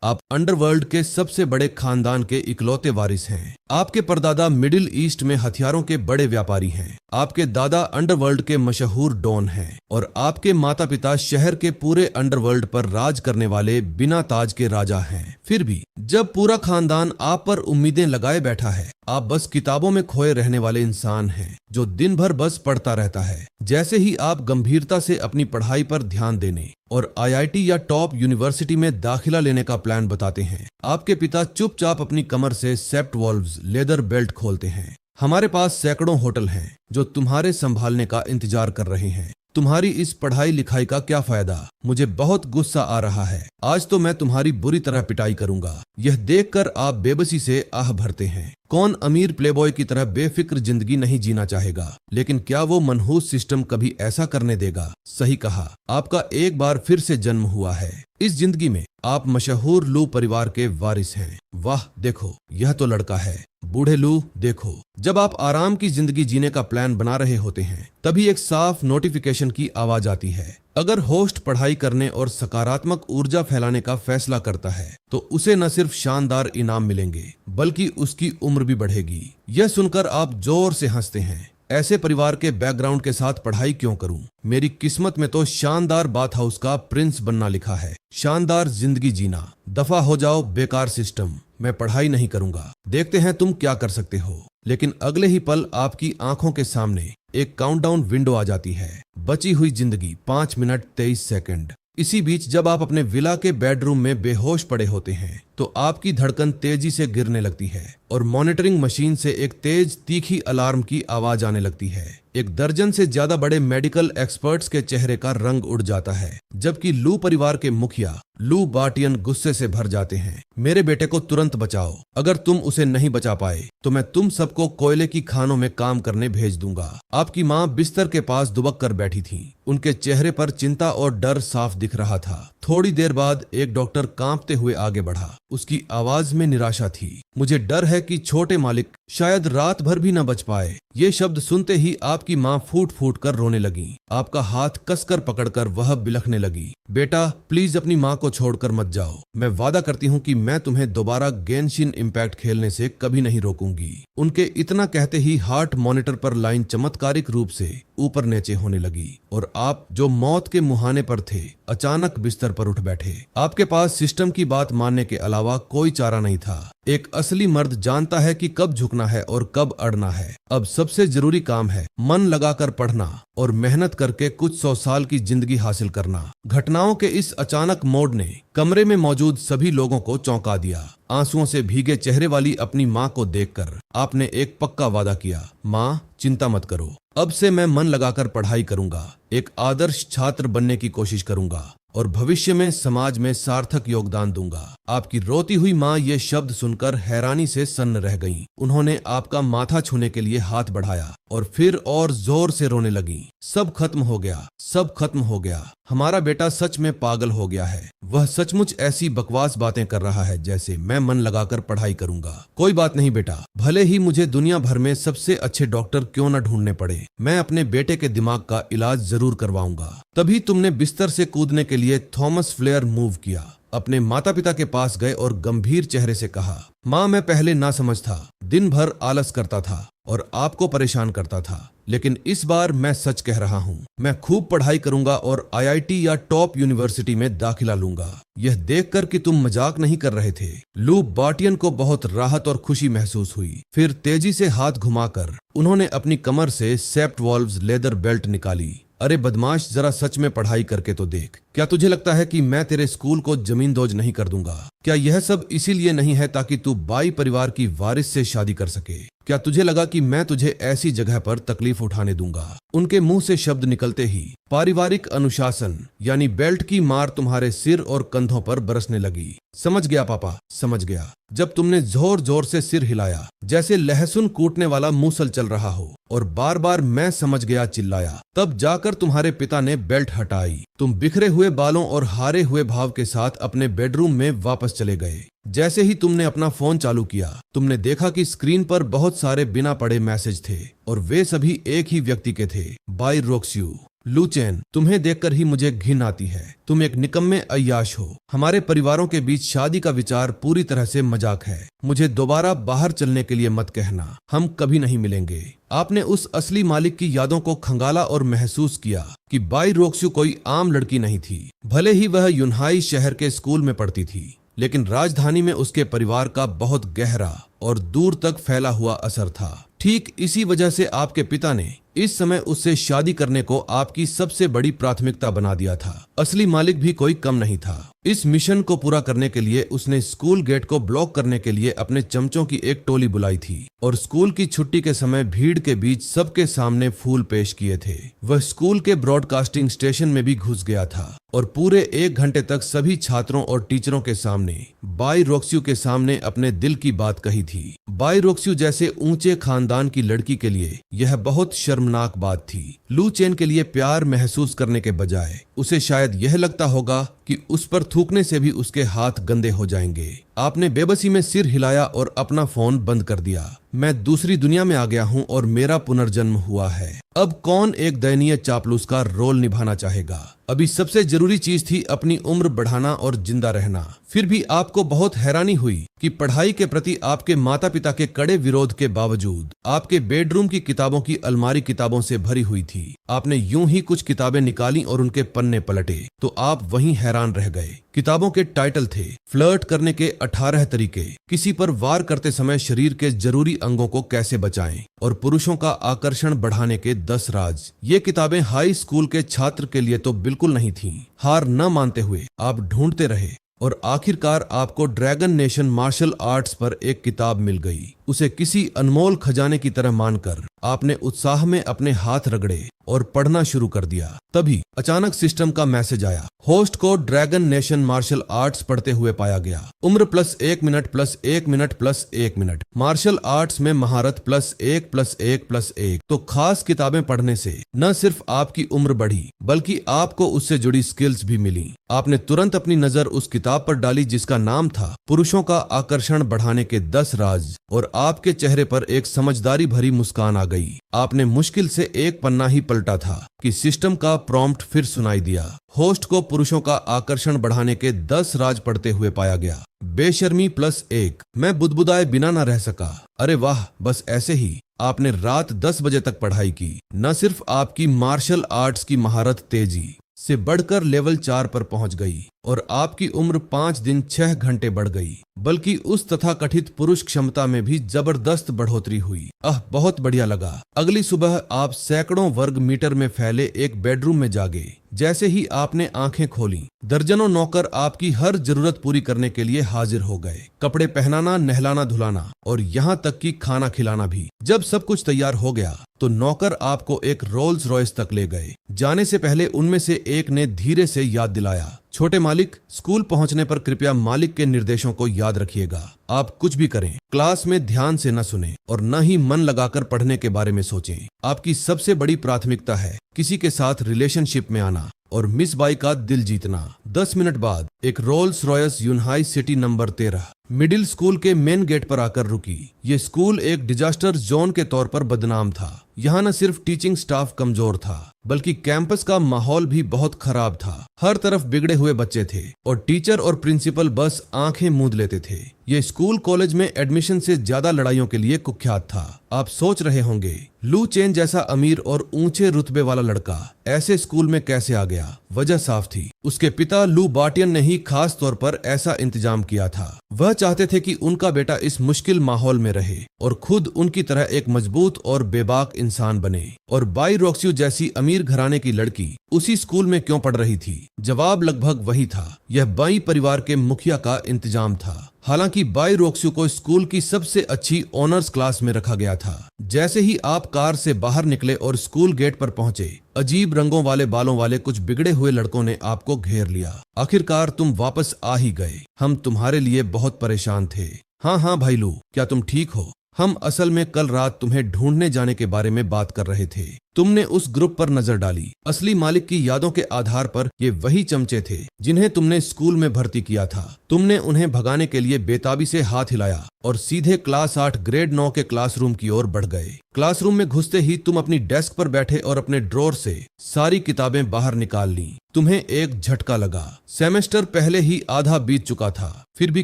आप अंडरवर्ल्ड के सबसे बड़े खानदान के इकलौते वारिस हैं। आपके परदादा मिडिल ईस्ट में हथियारों के बड़े व्यापारी हैं। आपके दादा अंडरवर्ल्ड के मशहूर डॉन हैं और आपके माता पिता शहर के पूरे अंडरवर्ल्ड पर राज करने वाले बिना ताज के राजा हैं। फिर भी जब पूरा खानदान आप पर उम्मीदें लगाए बैठा है, आप बस किताबों में खोए रहने वाले इंसान हैं जो दिन भर बस पढ़ता रहता है। जैसे ही आप गंभीरता से अपनी पढ़ाई पर ध्यान देने और आईआईटी या टॉप यूनिवर्सिटी में दाखिला लेने का प्लान बताते हैं, आपके पिता चुपचाप अपनी कमर से सेप्ट वॉल्व्स लेदर बेल्ट खोलते हैं। हमारे पास सैकड़ों होटल हैं जो तुम्हारे संभालने का इंतजार कर रहे हैं। तुम्हारी इस पढ़ाई लिखाई का क्या फायदा? मुझे बहुत गुस्सा आ रहा है। आज तो मैं तुम्हारी बुरी तरह पिटाई करूंगा। यह देखकर आप बेबसी से आह भरते हैं। कौन अमीर प्लेबॉय की तरह बेफिक्र जिंदगी नहीं जीना चाहेगा? लेकिन क्या वो मनहूस सिस्टम कभी ऐसा करने देगा? सही कहा, आपका एक बार फिर से जन्म हुआ है। इस जिंदगी में आप मशहूर लू परिवार के वारिस हैं। वाह देखो, यह तो लड़का है। बूढ़े लू देखो। जब आप आराम की जिंदगी जीने का प्लान बना रहे होते हैं, तभी एक साफ नोटिफिकेशन की आवाज आती है। अगर होस्ट पढ़ाई करने और सकारात्मक ऊर्जा फैलाने का फैसला करता है, तो उसे न सिर्फ शानदार इनाम मिलेंगे, बल्कि उसकी उम्र भी बढ़ेगी। यह सुनकर आप जोर से हंसते हैं। ऐसे परिवार के बैकग्राउंड के साथ पढ़ाई क्यों करूं? मेरी किस्मत में तो शानदार बाथ हाउस का प्रिंस बनना लिखा है। शानदार जिंदगी जीना। दफा हो जाओ बेकार सिस्टम। मैं पढ़ाई नहीं करूंगा। देखते हैं तुम क्या कर सकते हो। लेकिन अगले ही पल आपकी आंखों के सामने एक काउंटडाउन विंडो आ जाती है। बची हुई जिंदगी 5 मिनट 23 सेकंड। इसी बीच जब आप अपने विला के बेडरूम में बेहोश पड़े होते हैं, तो आपकी धड़कन तेजी से गिरने लगती है और मॉनिटरिंग मशीन से एक तेज तीखी अलार्म की आवाज आने लगती है। एक दर्जन से ज्यादा बड़े मेडिकल एक्सपर्ट्स के चेहरे का रंग उड़ जाता है, जबकि लू परिवार के मुखिया लू बार्टियन गुस्से से भर जाते हैं। मेरे बेटे को तुरंत बचाओ। अगर तुम उसे नहीं बचा पाए तो मैं तुम सबको कोयले की खानों में काम करने भेज दूंगा। आपकी माँ बिस्तर के पास दुबक कर बैठी थी। उनके चेहरे पर चिंता और डर साफ दिख रहा था। थोड़ी देर बाद एक डॉक्टर कांपते हुए आगे बढ़ा। उसकी आवाज में निराशा थी। मुझे डर है कि छोटे मालिक शायद रात भर भी न बच पाए। ये शब्द सुनते ही आपकी माँ फूट फूट कर रोने लगी। आपका हाथ कसकर पकड़कर वह बिलखने लगी। बेटा प्लीज अपनी माँ को छोड़कर मत जाओ। मैं वादा करती हूँ कि मैं तुम्हें दोबारा गेंशिन इम्पैक्ट खेलने से कभी नहीं रोकूंगी। उनके इतना कहते ही हार्ट मॉनिटर पर लाइन चमत्कारिक रूप से ऊपर नीचे होने लगी और आप जो मौत के मुहाने पर थे, अचानक बिस्तर पर उठ बैठे। आपके पास सिस्टम की बात मानने के अलावा कोई चारा नहीं था। एक असली मर्द जानता है कि कब झुकना है और कब अड़ना है। अब सबसे जरूरी काम है मन लगाकर पढ़ना और मेहनत करके कुछ 100 साल की जिंदगी हासिल करना। घटनाओं के इस अचानक मोड़ ने कमरे में मौजूद सभी लोगों को चौंका दिया। आंसुओं से भीगे चेहरे वाली अपनी माँ को देखकर आपने एक पक्का वादा किया, माँ चिंता मत करो, अब से मैं मन लगाकर पढ़ाई करूंगा, एक आदर्श छात्र बनने की कोशिश करूंगा और भविष्य में समाज में सार्थक योगदान दूंगा। आपकी रोती हुई माँ ये शब्द सुनकर हैरानी से सन्न रह गईं। उन्होंने आपका माथा छूने के लिए हाथ बढ़ाया और फिर और जोर से रोने लगी। सब खत्म हो गया, सब खत्म हो गया। हमारा बेटा सच में पागल हो गया है। वह सचमुच ऐसी बकवास बातें कर रहा है जैसे मैं मन लगाकर पढ़ाई करूंगा। कोई बात नहीं बेटा, भले ही मुझे दुनिया भर में सबसे अच्छे डॉक्टर क्यों न ढूंढने पड़े, मैं अपने बेटे के दिमाग का इलाज जरूर करवाऊंगा। तभी तुमने बिस्तर से कूदने के लिए थॉमस फ्लेयर मूव किया। अपने माता पिता के पास गए और गंभीर चेहरे से कहा, माँ मैं पहले ना समझ था, दिन भर आलस करता था और आपको परेशान करता था, लेकिन इस बार मैं सच कह रहा हूँ। मैं खूब पढ़ाई करूंगा और आईआईटी या टॉप यूनिवर्सिटी में दाखिला लूंगा। यह देखकर कि तुम मजाक नहीं कर रहे थे, लू बार्टियन को बहुत राहत और खुशी महसूस हुई। फिर तेजी से हाथ घुमाकर उन्होंने अपनी कमर से सेप्ट वॉल्व्स लेदर बेल्ट निकाली। अरे बदमाश, जरा सच में पढ़ाई करके तो देख। क्या तुझे लगता है कि मैं तेरे स्कूल को जमींदोज नहीं कर दूंगा? क्या यह सब इसीलिए नहीं है ताकि तू बाई परिवार की वारिस से शादी कर सके? क्या तुझे लगा कि मैं तुझे ऐसी जगह पर तकलीफ उठाने दूंगा? उनके मुंह से शब्द निकलते ही पारिवारिक अनुशासन यानी बेल्ट की मार तुम्हारे सिर और कंधों पर बरसने लगी। समझ गया पापा, समझ गया। जब तुमने जोर जोर से सिर हिलाया जैसे लहसुन कूटने वाला मूसल चल रहा हो और बार बार मैं समझ गया चिल्लाया, तब जाकर तुम्हारे पिता ने बेल्ट हटाई। तुम बिखरे हुए बालों और हारे हुए भाव के साथ अपने बेडरूम में वापस चले गए। जैसे ही तुमने अपना फोन चालू किया, तुमने देखा कि स्क्रीन पर बहुत सारे बिना पढ़े मैसेज थे और वे सभी एक ही व्यक्ति के थे, बाय रोक्स्यू। लूचेन, तुम्हें देखकर ही मुझे घिन आती है। तुम एक निकम्मे अय्याश हो। हमारे परिवारों के बीच शादी का विचार पूरी तरह से मजाक है। मुझे दोबारा बाहर चलने के लिए मत कहना। हम कभी नहीं मिलेंगे। आपने उस असली मालिक की यादों को खंगाला और महसूस किया कि बाई रोक्स्यू कोई आम लड़की नहीं थी। भले ही वह यूनहाई शहर के स्कूल में पढ़ती थी, लेकिन राजधानी में उसके परिवार का बहुत गहरा और दूर तक फैला हुआ असर था। ठीक इसी वजह से आपके पिता ने इस समय उससे शादी करने को आपकी सबसे बड़ी प्राथमिकता बना दिया था। असली मालिक भी कोई कम नहीं था। इस मिशन को पूरा करने के लिए उसने स्कूल गेट को ब्लॉक करने के लिए अपने चमचों की एक टोली बुलाई थी और स्कूल की छुट्टी के समय भीड़ के बीच सबके सामने फूल पेश किए थे। वह स्कूल के ब्रॉडकास्टिंग स्टेशन में भी घुस गया था और पूरे 1 घंटे तक सभी छात्रों और टीचरों के सामने बाई रोक्स्यू के सामने अपने दिल की बात कही थी। बाई रोक्स्यू जैसे ऊंचे खानदान की लड़की के लिए यह बहुत शर्मनाक बात थी। लू चेन के लिए प्यार महसूस करने के बजाय उसे शायद यह लगता होगा कि उस पर थूकने से भी उसके हाथ गंदे हो जाएंगे। आपने बेबसी में सिर हिलाया और अपना फोन बंद कर दिया। मैं दूसरी दुनिया में आ गया हूँ और मेरा पुनर्जन्म हुआ है। अब कौन एक दयनीय चापलूस का रोल निभाना चाहेगा? अभी सबसे जरूरी चीज थी अपनी उम्र बढ़ाना और जिंदा रहना। फिर भी आपको बहुत हैरानी हुई कि पढ़ाई के प्रति आपके माता पिता के कड़े विरोध के बावजूद आपके बेडरूम की किताबों की अलमारी किताबों से भरी हुई थी। आपने यूं ही कुछ किताबें निकाली और उनके पन्ने पलटे तो आप वहीं हैरान रह गए। किताबों के टाइटल थे फ्लर्ट करने के 18 तरीके, किसी पर वार करते समय शरीर के जरूरी अंगों को कैसे बचाएं और पुरुषों का आकर्षण बढ़ाने के 10 राज। ये किताबें हाई स्कूल के छात्र के लिए तो बिल्कुल नहीं थीं। हार न मानते हुए आप ढूंढते रहे और आखिरकार आपको ड्रैगन नेशन मार्शल आर्ट्स पर एक किताब मिल गई। उसे किसी अनमोल खजाने की तरह मानकर आपने उत्साह में अपने हाथ रगड़े और पढ़ना शुरू कर दिया। तभी अचानक सिस्टम का मैसेज आया। होस्ट को ड्रैगन नेशन मार्शल आर्ट्स पढ़ते हुए पाया गया। उम्र +1 minute +1 minute +1 minute. Martial arts में महारत +1 +1 +1। तो खास किताबें पढ़ने से न सिर्फ आपकी उम्र बढ़ी बल्कि आपको उससे जुड़ी स्किल्स भी मिली। आपने तुरंत अपनी नजर उस किताब पर डाली जिसका नाम था पुरुषों का आकर्षण बढ़ाने के 10 राज और आपके चेहरे पर एक समझदारी भरी मुस्कान आ गई। आपने मुश्किल से एक पन्ना ही पलटा था कि सिस्टम का प्रॉम्प्ट फिर सुनाई दिया। होस्ट को पुरुषों का आकर्षण बढ़ाने के 10 राज पढ़ते हुए पाया गया। बेशर्मी +1। मैं बुदबुदाए बिना न रह सका। अरे वाह, बस ऐसे ही आपने रात 10 बजे तक पढ़ाई की। न सिर्फ आपकी मार्शल आर्ट्स की महारत तेजी से बढ़कर लेवल 4 पर पहुंच गई और आपकी उम्र 5 दिन 6 घंटे बढ़ गई, बल्कि उस तथाकथित पुरुष क्षमता में भी जबरदस्त बढ़ोतरी हुई। बहुत बढ़िया लगा। अगली सुबह आप सैकड़ों वर्ग मीटर में फैले एक बेडरूम में जागे। जैसे ही आपने आंखें खोली, दर्जनों नौकर आपकी हर जरूरत पूरी करने के लिए हाजिर हो गए। कपड़े पहनाना, नहलाना धुलाना और यहाँ तक कि खाना खिलाना भी। जब सब कुछ तैयार हो गया तो नौकर आपको एक रोल्स रॉयस तक ले गए। जाने से पहले उनमें से एक ने धीरे से याद दिलाया, छोटे मालिक, स्कूल पहुंचने पर कृपया मालिक के निर्देशों को याद रखिएगा। आप कुछ भी करें, क्लास में ध्यान से न सुने और न ही मन लगाकर पढ़ने के बारे में सोचें। आपकी सबसे बड़ी प्राथमिकता है किसी के साथ रिलेशनशिप में आना और मिस बाई का दिल जीतना। 10 मिनट बाद एक Rolls Royce Yunhai city number 13 middle school के मेन गेट पर आकर रुकी। ये स्कूल एक डिजास्टर जोन के तौर पर बदनाम था। यहाँ न सिर्फ टीचिंग स्टाफ कमजोर था बल्कि कैंपस का माहौल भी बहुत खराब था। हर तरफ बिगड़े हुए बच्चे थे और टीचर और प्रिंसिपल बस आंखें मूंद लेते थे। ये स्कूल कॉलेज में एडमिशन से ज्यादा लड़ाइयों के लिए कुख्यात था। आप सोच रहे होंगे, लू चेन जैसा अमीर और ऊंचे रुतबे वाला लड़का ऐसे स्कूल में कैसे आ गया? वजह साफ थी, उसके पिता लू बाटियन ने ही खास तौर पर ऐसा इंतजाम किया था। वह चाहते थे कि उनका बेटा इस मुश्किल माहौल में रहे और खुद उनकी तरह एक मजबूत और बेबाक इंसान बने। और बाई रोक्स्यू जैसी अमीर घराने की लड़की उसी स्कूल में क्यों पढ़ रही थी? जवाब लगभग वही था, यह बाई परिवार के मुखिया का इंतजाम था। हालांकि बाई रोक्स्यू को स्कूल की सबसे अच्छी ऑनर्स क्लास में रखा गया था। जैसे ही आप कार से बाहर निकले और स्कूल गेट पर पहुंचे, अजीब रंगों वाले बालों वाले कुछ बिगड़े हुए लड़कों ने आपको घेर लिया। आखिरकार तुम वापस आ ही गए। हम तुम्हारे लिए बहुत परेशान थे। हाँ भाई लू, क्या तुम ठीक हो? हम असल में कल रात तुम्हें ढूंढने जाने के बारे में बात कर रहे थे। तुमने उस ग्रुप पर नजर डाली। असली मालिक की यादों के आधार पर ये वही चमचे थे जिन्हें तुमने स्कूल में भर्ती किया था। तुमने उन्हें भगाने के लिए बेताबी से हाथ हिलाया और सीधे क्लास 8 ग्रेड 9 के क्लासरूम की ओर बढ़ गए। क्लासरूम में घुसते ही तुम अपनी डेस्क पर बैठे और अपने ड्रॉर से सारी किताबें बाहर निकाल ली। तुम्हें एक झटका लगा। सेमेस्टर पहले ही आधा बीत चुका था, फिर भी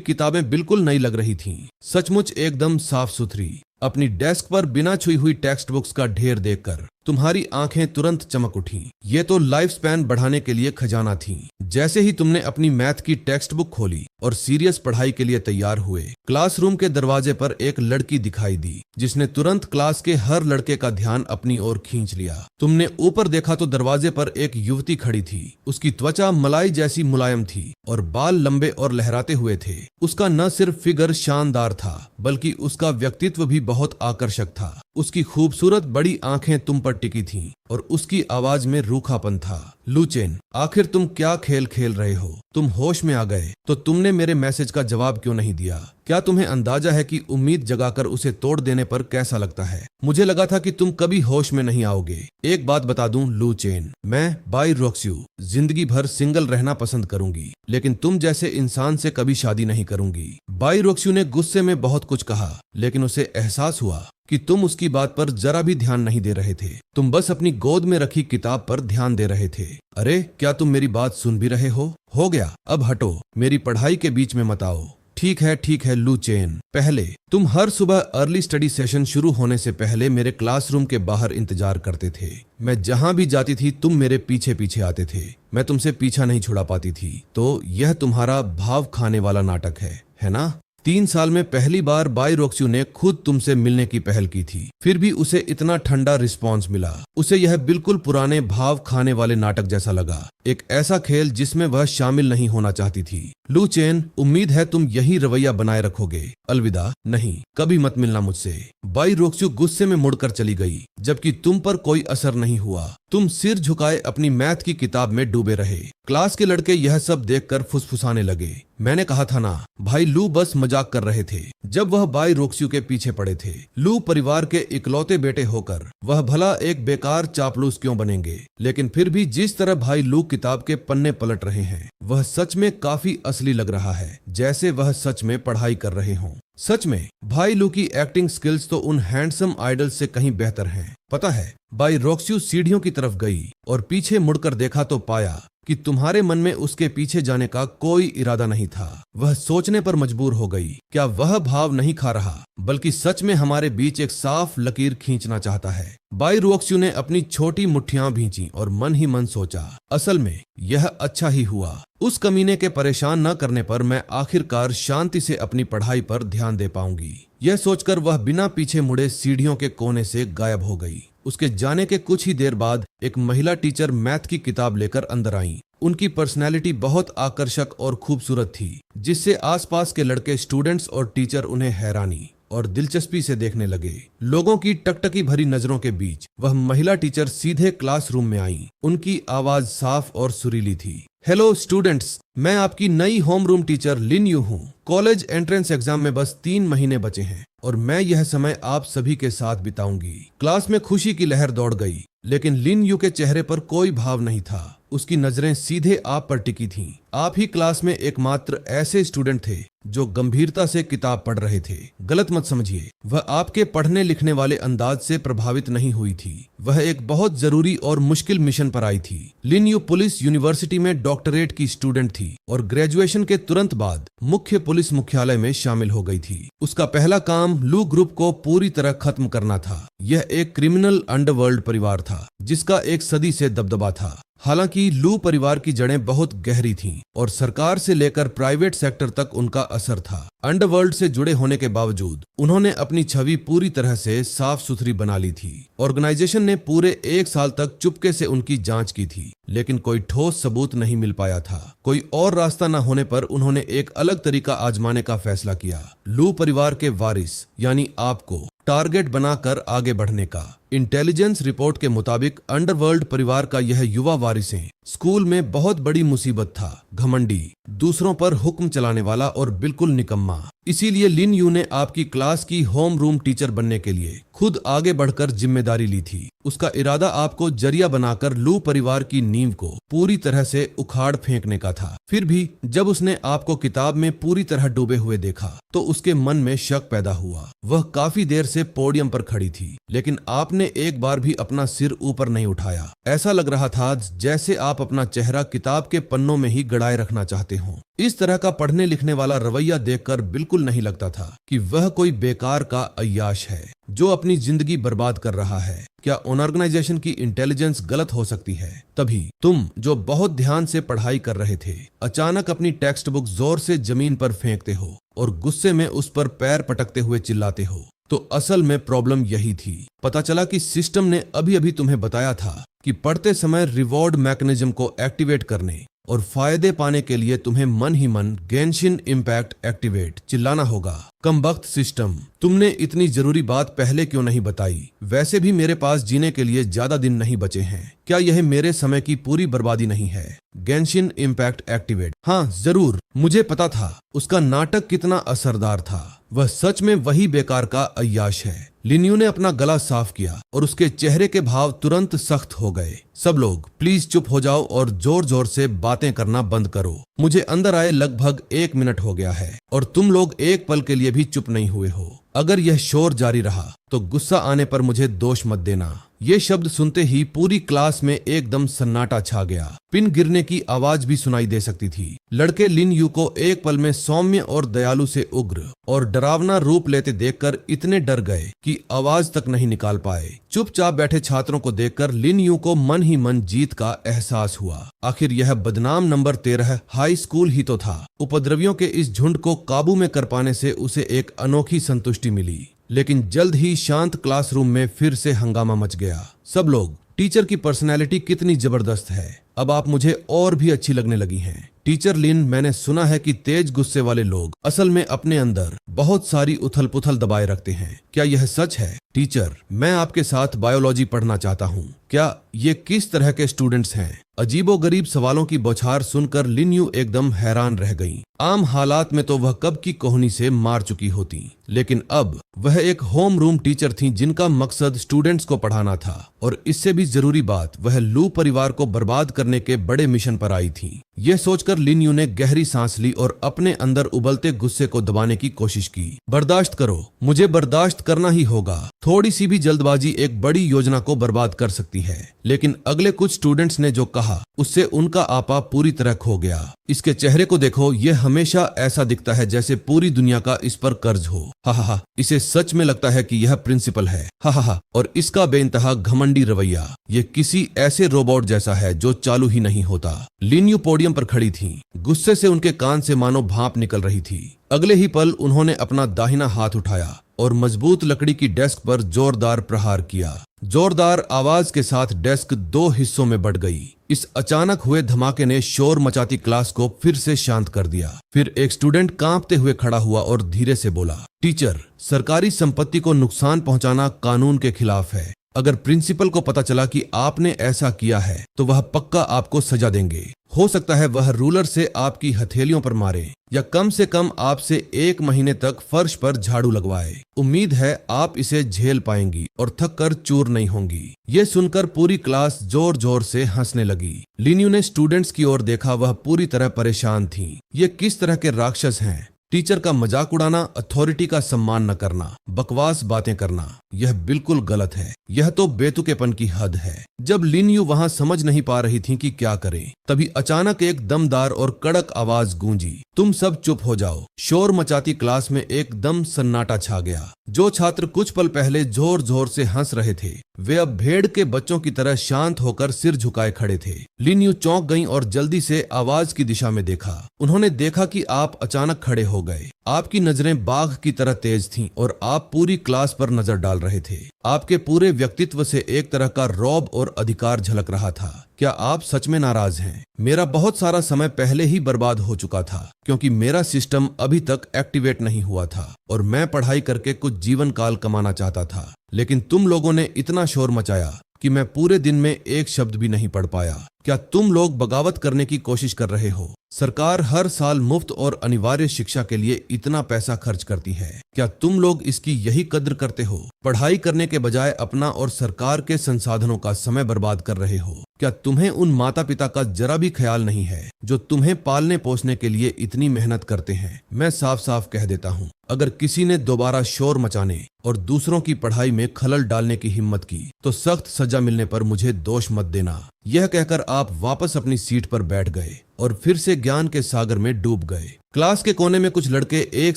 किताबें बिल्कुल नई लग रही थीं, सचमुच एकदम साफ सुथरी। अपनी डेस्क पर बिना छुई हुई टेक्स्ट बुक्स का ढेर देखकर तुम्हारी आंखें तुरंत चमक उठीं। ये तो लाइफ स्पैन बढ़ाने के लिए खजाना थी। जैसे ही तुमने अपनी मैथ की टेक्स्ट बुक खोली और सीरियस पढ़ाई के लिए तैयार हुए, क्लासरूम के दरवाजे पर एक लड़की दिखाई दी जिसने तुरंत क्लास के हर लड़के का ध्यान अपनी ओर खींच लिया। तुमने ऊपर देखा तो दरवाजे पर एक युवती खड़ी थी। उसकी त्वचा मलाई जैसी मुलायम थी और बाल लंबे और लहराते हुए थे। उसका न सिर्फ फिगर शानदार था बल्कि उसका व्यक्तित्व भी बहुत आकर्षक था। उसकी खूबसूरत बड़ी आंखें तुम पर टिकी थीं और उसकी आवाज में रूखापन था। लुचेन, आखिर तुम क्या खेल खेल रहे हो? तुम होश में आ गए तो तुमने मेरे मैसेज का जवाब क्यों नहीं दिया? क्या तुम्हें अंदाजा है कि उम्मीद जगाकर उसे तोड़ देने पर कैसा लगता है? मुझे लगा था कि तुम कभी होश में नहीं आओगे। एक बात बता दूं लुचेन, मैं बाई रोक्स्यू जिंदगी भर सिंगल रहना पसंद करूंगी, लेकिन तुम जैसे इंसान से कभी शादी नहीं करूंगी। बाई रोक्स्यू ने गुस्से में बहुत कुछ कहा, लेकिन उसे एहसास हुआ कि तुम उसकी बात पर जरा भी ध्यान नहीं दे रहे थे। तुम बस अपनी गोद में रखी किताब पर ध्यान दे रहे थे। अरे, क्या तुम मेरी बात सुन भी रहे हो? हो गया, अब हटो, मेरी पढ़ाई के बीच में मत आओ। ठीक है लुचेन। पहले तुम हर सुबह अर्ली स्टडी सेशन शुरू होने से पहले मेरे क्लासरूम के बाहर इंतजार करते थे। मैं जहां भी जाती थी तुम मेरे पीछे पीछे आते थे। मैं तुमसे पीछा नहीं छुड़ा पाती थी। तो यह तुम्हारा भाव खाने वाला नाटक है ना? 3 साल में पहली बार बाई रोक्स्यू ने खुद तुमसे मिलने की पहल की थी, फिर भी उसे इतना ठंडा रिस्पॉन्स मिला। उसे यह बिल्कुल पुराने भाव खाने वाले नाटक जैसा लगा, एक ऐसा खेल जिसमें वह शामिल नहीं होना चाहती थी। लुचेन, उम्मीद है तुम यही रवैया बनाए रखोगे। अलविदा। नहीं, कभी मत मिलना मुझसे। बाई रोक्स्यू गुस्से में मुड़कर चली गई, जबकि तुम पर कोई असर नहीं हुआ। तुम सिर झुकाए अपनी मैथ की किताब में डूबे रहे। क्लास के लड़के यह सब देखकर फुसफुसाने लगे। मैंने कहा था ना, भाई लू बस मजाक कर रहे थे जब वह बाई रोक्स्यू के पीछे पड़े थे। लू परिवार के इकलौते बेटे होकर वह भला एक बेकार चापलूस क्यों बनेंगे? लेकिन फिर भी जिस तरह भाई लू किताब के पन्ने पलट रहे हैं, वह सच में काफी असली लग रहा है, जैसे वह सच में पढ़ाई कर रहे हों। सच में भाई लू की एक्टिंग स्किल्स तो उन हैंडसम आइडल से कहीं बेहतर हैं। पता है, बाई रोक्स्यू सीढ़ियों की तरफ गई और पीछे मुड़कर देखा तो पाया कि तुम्हारे मन में उसके पीछे जाने का कोई इरादा नहीं था। वह सोचने पर मजबूर हो गई, क्या वह भाव नहीं खा रहा, बल्कि सच में हमारे बीच एक साफ लकीर खींचना चाहता है। बाई रोक्स्यू ने अपनी छोटी मुट्ठियां भींची और मन ही मन सोचा, असल में यह अच्छा ही हुआ। उस कमीने के परेशान न करने पर मैं आखिरकार शांति से अपनी पढ़ाई पर ध्यान दे पाऊंगी। यह सोचकर वह बिना पीछे मुड़े सीढ़ियों के कोने से गायब हो गई। उसके जाने के कुछ ही देर बाद एक महिला टीचर मैथ की किताब लेकर अंदर आईं। उनकी पर्सनैलिटी बहुत आकर्षक और खूबसूरत थी, जिससे आसपास के लड़के, स्टूडेंट्स और टीचर उन्हें हैरानी और दिलचस्पी से देखने लगे। लोगों की टकटकी भरी नजरों के बीच वह महिला टीचर सीधे क्लासरूम में आई। उनकी आवाज साफ और सुरीली थी। हेलो स्टूडेंट्स, मैं आपकी नई home room teacher Lin Yu हूँ। कॉलेज एंट्रेंस एग्जाम में बस 3 महीने बचे हैं और मैं यह समय आप सभी के साथ बिताऊंगी। क्लास में खुशी की लहर दौड़ गई, लेकिन लिन यू के चेहरे पर कोई भाव नहीं था। उसकी नजरें सीधे आप पर टिकी थीं। आप ही क्लास में एकमात्र ऐसे स्टूडेंट थे जो गंभीरता से किताब पढ़ रहे थे। गलत मत समझिए, वह आपके पढ़ने लिखने वाले अंदाज से प्रभावित नहीं हुई थी। वह एक बहुत जरूरी और मुश्किल मिशन पर आई थी। लिन यू पुलिस यूनिवर्सिटी में डॉक्टरेट की स्टूडेंट थी और ग्रेजुएशन के तुरंत बाद मुख्य पुलिस मुख्यालय में शामिल हो गई थी। उसका पहला काम लू ग्रुप को पूरी तरह खत्म करना था। यह एक क्रिमिनल अंडरवर्ल्ड परिवार था जिसका एक सदी से दबदबा था। हालांकि लू परिवार की जड़ें बहुत गहरी थीं और सरकार से लेकर प्राइवेट सेक्टर तक उनका असर था। अंडरवर्ल्ड से जुड़े होने के बावजूद उन्होंने अपनी छवि पूरी तरह से साफ सुथरी बना ली थी। ऑर्गेनाइजेशन ने पूरे 1 साल तक चुपके से उनकी जांच की थी, लेकिन कोई ठोस सबूत नहीं मिल पाया था। कोई और रास्ता न होने पर उन्होंने एक अलग तरीका आजमाने का फैसला किया। लू परिवार के वारिस यानी आपको टारगेट बनाकर आगे बढ़ने का। इंटेलिजेंस रिपोर्ट के मुताबिक अंडरवर्ल्ड परिवार का यह युवा वारिसें स्कूल में बहुत बड़ी मुसीबत था, घमंडी, दूसरों पर हुक्म चलाने वाला और बिल्कुल निकम्मा। इसीलिए लिन यू ने आपकी क्लास की होम रूम टीचर बनने के लिए खुद आगे बढ़कर जिम्मेदारी ली थी। उसका इरादा आपको जरिया बनाकर लू परिवार की नींव को पूरी तरह से उखाड़ फेंकने का था। फिर भी जब उसने आपको किताब में पूरी तरह डूबे हुए देखा तो उसके मन में शक पैदा हुआ। वह काफी देर से पोडियम पर खड़ी थी, लेकिन आपने एक बार भी अपना सिर ऊपर नहीं उठाया। ऐसा लग रहा था जैसे आप अपना चेहरा किताब के पन्नों में ही गड़ाए रखना चाहते हो। इस तरह का पढ़ने लिखने वाला रवैया देखकर बिल्कुल नहीं लगता था कि वह कोई बेकार का अय्याश है जो अपनी जिंदगी बर्बाद कर रहा है। क्या ऑर्गेनाइजेशन की इंटेलिजेंस गलत हो सकती है? तभी तुम, जो बहुत ध्यान से पढ़ाई कर रहे थे, अचानक अपनी टेक्स्ट बुक जोर से जमीन पर फेंकते हो और गुस्से में उस पर पैर पटकते हुए चिल्लाते हो। तो असल में प्रॉब्लम यही थी। पता चला कि सिस्टम ने अभी अभी तुम्हें बताया था कि पढ़ते समय रिवॉर्ड मैकेनिज्म को एक्टिवेट करने और फायदे पाने के लिए तुम्हें मन ही मन गेंशिन इम्पैक्ट एक्टिवेट चिल्लाना होगा। कमबख्त सिस्टम, तुमने इतनी जरूरी बात पहले क्यों नहीं बताई? वैसे भी मेरे पास जीने के लिए ज्यादा दिन नहीं बचे हैं। क्या यह मेरे समय की पूरी बर्बादी नहीं है? Genshin impact activate. हाँ जरूर, मुझे पता था उसका नाटक कितना असरदार था। वह सच में वही बेकार का अय्याश है। लिन यू ने अपना गला साफ किया और उसके चेहरे के भाव तुरंत सख्त हो गए। सब लोग प्लीज चुप हो जाओ और जोर जोर से बातें करना बंद करो। मुझे अंदर आए लगभग 1 मिनट हो गया है और तुम लोग एक पल के लिए भी चुप नहीं हुए हो। अगर यह शोर जारी रहा तो गुस्सा आने पर मुझे दोष मत देना। ये शब्द सुनते ही पूरी क्लास में एकदम सन्नाटा छा गया। पिन गिरने की आवाज भी सुनाई दे सकती थी। लड़के लिन यू को एक पल में सौम्य और दयालु से उग्र और डरावना रूप लेते देखकर इतने डर गए कि आवाज तक नहीं निकाल पाए। चुपचाप बैठे छात्रों को देखकर लिन यू को मन ही मन जीत का एहसास हुआ। आखिर यह बदनाम नंबर 13 हाई स्कूल ही तो था। उपद्रवियों के इस झुंड को काबू में कर पाने से उसे एक अनोखी संतुष्टि मिली। लेकिन जल्द ही शांत क्लासरूम में फिर से हंगामा मच गया। सब लोग, टीचर की पर्सनैलिटी कितनी जबरदस्त है। अब आप मुझे और भी अच्छी लगने लगी हैं। टीचर लिन, मैंने सुना है कि तेज गुस्से वाले लोग असल में अपने अंदर बहुत सारी उथल पुथल दबाए रखते हैं। क्या यह सच है? टीचर, मैं आपके साथ बायोलॉजी पढ़ना चाहता हूँ। क्या ये किस तरह के स्टूडेंट्स हैं? अजीबोगरीब सवालों की बौछार सुनकर लिन यू एकदम हैरान रह गई। आम हालात में तो वह कब की कोहनी से मार चुकी होती, लेकिन अब वह एक होम रूम टीचर थीं जिनका मकसद स्टूडेंट्स को पढ़ाना था। और इससे भी जरूरी बात, वह लू परिवार को बर्बाद करने के बड़े मिशन पर आई थी। यह सोचकर लिन यू ने गहरी सांस ली और अपने अंदर उबलते गुस्से को दबाने की कोशिश की। बर्दाश्त करो, मुझे बर्दाश्त करना ही होगा। थोड़ी सी भी जल्दबाजी एक बड़ी योजना को बर्बाद कर सकती है। लेकिन अगले कुछ स्टूडेंट्स ने जो कहा उससे उनका आपा पूरी तरह खो गया। इसके चेहरे को देखो, यह हमेशा ऐसा दिखता है जैसे पूरी दुनिया का इस पर कर्ज हो। हा, इसे सच में लगता है कि यह प्रिंसिपल है। हा, और इसका बेइंतहा घमंडी रवैया, ये किसी ऐसे रोबोट जैसा है जो चालू ही नहीं होता। लिन यू पोडियम पर खड़ी थी। गुस्से से उनके कान से मानो भाप निकल रही थी। अगले ही पल उन्होंने अपना दाहिना हाथ उठाया और मजबूत लकड़ी की डेस्क पर जोरदार प्रहार किया। जोरदार आवाज के साथ डेस्क 2 हिस्सों में बढ़ गई। इस अचानक हुए धमाके ने शोर मचाती क्लास को फिर से शांत कर दिया। फिर एक स्टूडेंट कांपते हुए खड़ा हुआ और धीरे से बोला, टीचर, सरकारी संपत्ति को नुकसान पहुंचाना कानून के खिलाफ है। अगर प्रिंसिपल को पता चला कि आपने ऐसा किया है तो वह पक्का आपको सजा देंगे। हो सकता है वह रूलर से आपकी हथेलियों पर मारे या कम से कम आपसे 1 महीने तक फर्श पर झाड़ू लगवाए। उम्मीद है आप इसे झेल पाएंगी और थक कर चूर नहीं होंगी। ये सुनकर पूरी क्लास जोर जोर से हंसने लगी। लिन यू ने स्टूडेंट्स की ओर देखा। वह पूरी तरह परेशान थी। ये किस तरह के राक्षस हैं? टीचर का मजाक उड़ाना, अथॉरिटी का सम्मान न करना, बकवास बातें करना, यह बिल्कुल गलत है। यह तो बेतुकेपन की हद है। जब लिन यू वहां समझ नहीं पा रही थी कि क्या करें, तभी अचानक एक दमदार और कड़क आवाज गूंजी, तुम सब चुप हो जाओ। शोर मचाती क्लास में एकदम सन्नाटा छा गया। जो छात्र कुछ पल पहले जोर जोर से हंस रहे थे, वे अब भेड़ के बच्चों की तरह शांत होकर सिर झुकाए खड़े थे। लिन यू चौंक गईं और जल्दी से आवाज की दिशा में देखा। उन्होंने देखा कि आप अचानक खड़े हो गए। आपकी नजरें बाघ की तरह तेज थीं और आप पूरी क्लास पर नजर डाल रहे थे। आपके पूरे व्यक्तित्व से एक तरह का रौब और अधिकार झलक रहा था। क्या आप सच में नाराज हैं? मेरा बहुत सारा समय पहले ही बर्बाद हो चुका था क्योंकि मेरा सिस्टम अभी तक एक्टिवेट नहीं हुआ था और मैं पढ़ाई करके कुछ जीवन काल कमाना चाहता था। लेकिन तुम लोगों ने इतना शोर मचाया कि मैं पूरे दिन में एक शब्द भी नहीं पढ़ पाया। क्या तुम लोग बगावत करने की कोशिश कर रहे हो? सरकार हर साल मुफ्त और अनिवार्य शिक्षा के लिए इतना पैसा खर्च करती है। क्या तुम लोग इसकी यही कद्र करते हो? पढ़ाई करने के बजाय अपना और सरकार के संसाधनों का समय बर्बाद कर रहे हो। क्या तुम्हें उन माता पिता का जरा भी ख्याल नहीं है जो तुम्हें पालने पोसने के लिए इतनी मेहनत करते हैं? मैं साफ साफ कह देता हूँ, अगर किसी ने दोबारा शोर मचाने और दूसरों की पढ़ाई में खलल डालने की हिम्मत की तो सख्त सजा मिलने पर मुझे दोष मत देना। यह कहकर आप वापस अपनी सीट पर बैठ गए और फिर से ज्ञान के सागर में डूब गए। क्लास के कोने में कुछ लड़के एक